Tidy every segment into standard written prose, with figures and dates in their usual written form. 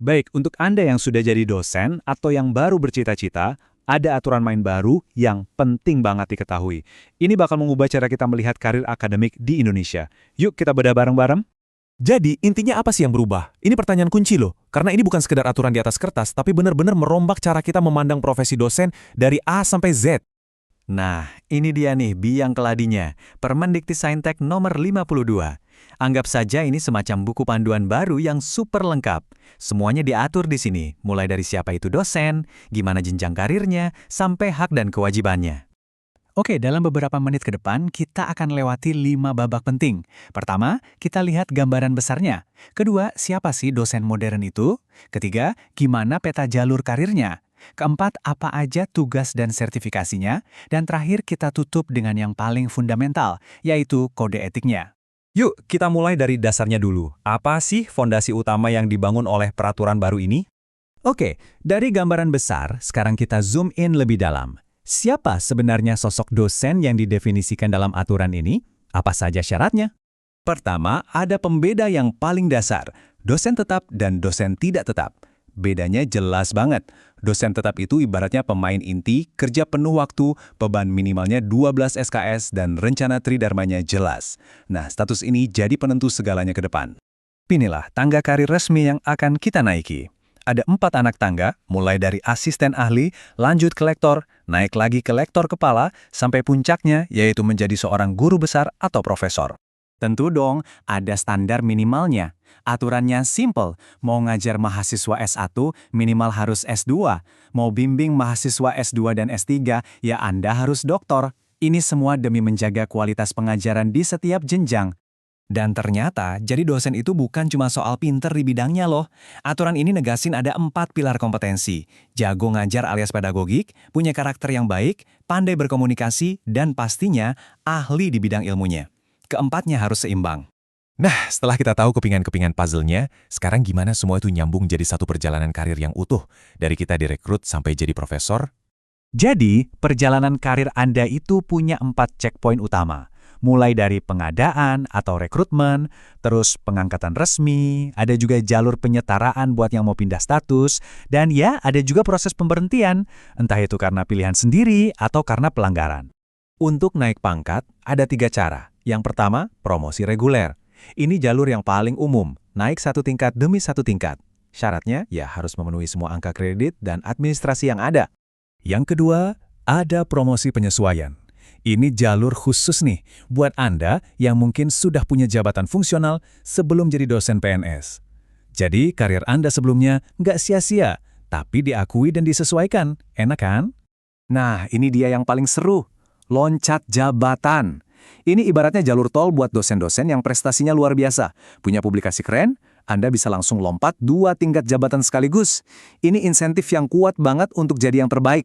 Baik, untuk Anda yang sudah jadi dosen atau yang baru bercita-cita, ada aturan main baru yang penting banget diketahui. Ini bakal mengubah cara kita melihat karir akademik di Indonesia. Yuk kita bedah bareng-bareng. Jadi, intinya apa sih yang berubah? Ini pertanyaan kunci loh, karena ini bukan sekedar aturan di atas kertas, tapi benar-benar merombak cara kita memandang profesi dosen dari A sampai Z. Nah, ini dia nih biang keladinya, Permendikti-Saintek nomor 52. Anggap saja ini semacam buku panduan baru yang super lengkap. Semuanya diatur di sini, mulai dari siapa itu dosen, gimana jenjang karirnya, sampai hak dan kewajibannya. Oke, dalam beberapa menit ke depan, kita akan lewati 5 babak penting. Pertama, kita lihat gambaran besarnya. Kedua, siapa sih dosen modern itu? Ketiga, gimana peta jalur karirnya? Keempat, apa aja tugas dan sertifikasinya? Dan terakhir, kita tutup dengan yang paling fundamental, yaitu kode etiknya. Yuk, kita mulai dari dasarnya dulu. Apa sih fondasi utama yang dibangun oleh peraturan baru ini? Oke, dari gambaran besar, sekarang kita zoom in lebih dalam. Siapa sebenarnya sosok dosen yang didefinisikan dalam aturan ini? Apa saja syaratnya? Pertama, ada pembeda yang paling dasar, dosen tetap dan dosen tidak tetap. Bedanya jelas banget. Dosen tetap itu ibaratnya pemain inti, kerja penuh waktu, beban minimalnya 12 SKS, dan rencana tridharmanya jelas. Nah, status ini jadi penentu segalanya ke depan. Inilah tangga karir resmi yang akan kita naiki. Ada 4 anak tangga, mulai dari asisten ahli, lanjut ke lektor, naik lagi ke lektor kepala, sampai puncaknya yaitu menjadi seorang guru besar atau profesor. Tentu dong, ada standar minimalnya. Aturannya simple, mau ngajar mahasiswa S1 minimal harus S2, mau bimbing mahasiswa S2 dan S3 ya Anda harus doktor. Ini semua demi menjaga kualitas pengajaran di setiap jenjang. Dan ternyata, jadi dosen itu bukan cuma soal pinter di bidangnya loh. Aturan ini negasin ada 4 pilar kompetensi. Jago ngajar alias pedagogik, punya karakter yang baik, pandai berkomunikasi, dan pastinya ahli di bidang ilmunya. Keempatnya harus seimbang. Nah, setelah kita tahu kepingan-kepingan puzzle-nya, sekarang gimana semua itu nyambung jadi satu perjalanan karir yang utuh, dari kita direkrut sampai jadi profesor? Jadi, perjalanan karir Anda itu punya 4 checkpoint utama. Mulai dari pengadaan atau rekrutmen, terus pengangkatan resmi, ada juga jalur penyetaraan buat yang mau pindah status, dan ya ada juga proses pemberhentian, entah itu karena pilihan sendiri atau karena pelanggaran. Untuk naik pangkat, ada 3 cara. Yang pertama, promosi reguler. Ini jalur yang paling umum, naik 1 tingkat demi 1 tingkat. Syaratnya ya harus memenuhi semua angka kredit dan administrasi yang ada. Yang kedua, ada promosi penyesuaian. Ini jalur khusus nih, buat Anda yang mungkin sudah punya jabatan fungsional sebelum jadi dosen PNS. Jadi, karir Anda sebelumnya nggak sia-sia, tapi diakui dan disesuaikan. Enak kan? Nah, ini dia yang paling seru. Loncat jabatan. Ini ibaratnya jalur tol buat dosen-dosen yang prestasinya luar biasa. Punya publikasi keren, Anda bisa langsung lompat 2 tingkat jabatan sekaligus. Ini insentif yang kuat banget untuk jadi yang terbaik.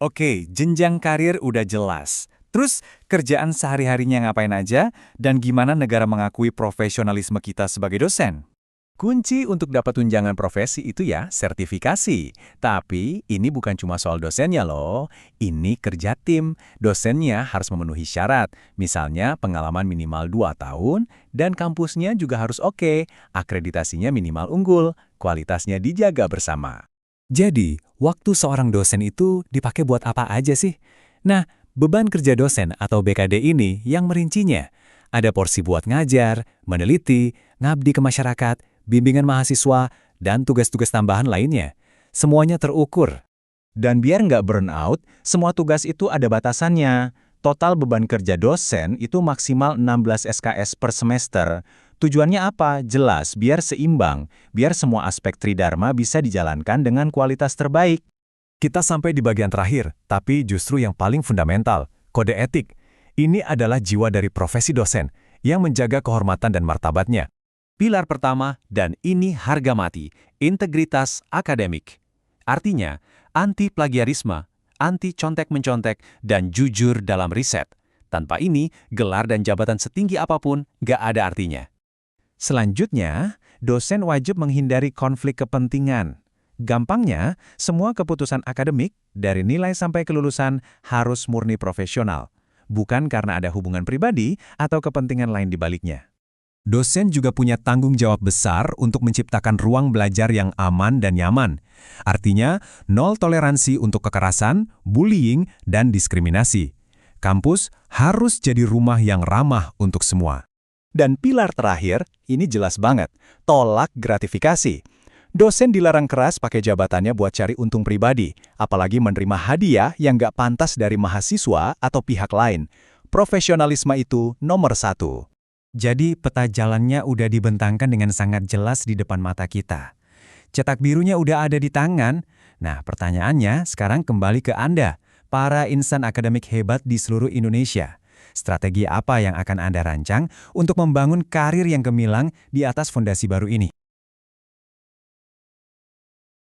Oke, jenjang karir udah jelas. Terus, kerjaan sehari-harinya ngapain aja, dan gimana negara mengakui profesionalisme kita sebagai dosen? Kunci untuk dapat tunjangan profesi itu ya sertifikasi. Tapi ini bukan cuma soal dosennya loh. Ini kerja tim. Dosennya harus memenuhi syarat. Misalnya pengalaman minimal 2 tahun dan kampusnya juga harus oke. Akreditasinya minimal unggul. Kualitasnya dijaga bersama. Jadi, waktu seorang dosen itu dipakai buat apa aja sih? Nah, beban kerja dosen atau BKD ini yang merincinya. Ada porsi buat ngajar, meneliti, ngabdi ke masyarakat, bimbingan mahasiswa, dan tugas-tugas tambahan lainnya. Semuanya terukur. Dan biar nggak burn out, semua tugas itu ada batasannya. Total beban kerja dosen itu maksimal 16 SKS per semester. Tujuannya apa? Jelas, biar seimbang, biar semua aspek tridharma bisa dijalankan dengan kualitas terbaik. Kita sampai di bagian terakhir, tapi justru yang paling fundamental, kode etik. Ini adalah jiwa dari profesi dosen, yang menjaga kehormatan dan martabatnya. Pilar pertama, dan ini harga mati, integritas akademik. Artinya, anti plagiarisme, anti contek-mencontek, dan jujur dalam riset. Tanpa ini, gelar dan jabatan setinggi apapun gak ada artinya. Selanjutnya, dosen wajib menghindari konflik kepentingan. Gampangnya, semua keputusan akademik, dari nilai sampai kelulusan, harus murni profesional. Bukan karena ada hubungan pribadi atau kepentingan lain di baliknya. Dosen juga punya tanggung jawab besar untuk menciptakan ruang belajar yang aman dan nyaman. Artinya, nol toleransi untuk kekerasan, bullying, dan diskriminasi. Kampus harus jadi rumah yang ramah untuk semua. Dan pilar terakhir, ini jelas banget, tolak gratifikasi. Dosen dilarang keras pakai jabatannya buat cari untung pribadi, apalagi menerima hadiah yang nggak pantas dari mahasiswa atau pihak lain. Profesionalisme itu nomor 1. Jadi peta jalannya udah dibentangkan dengan sangat jelas di depan mata kita. Cetak birunya udah ada di tangan. Nah, pertanyaannya sekarang kembali ke Anda, para insan akademik hebat di seluruh Indonesia. Strategi apa yang akan Anda rancang untuk membangun karir yang gemilang di atas fondasi baru ini?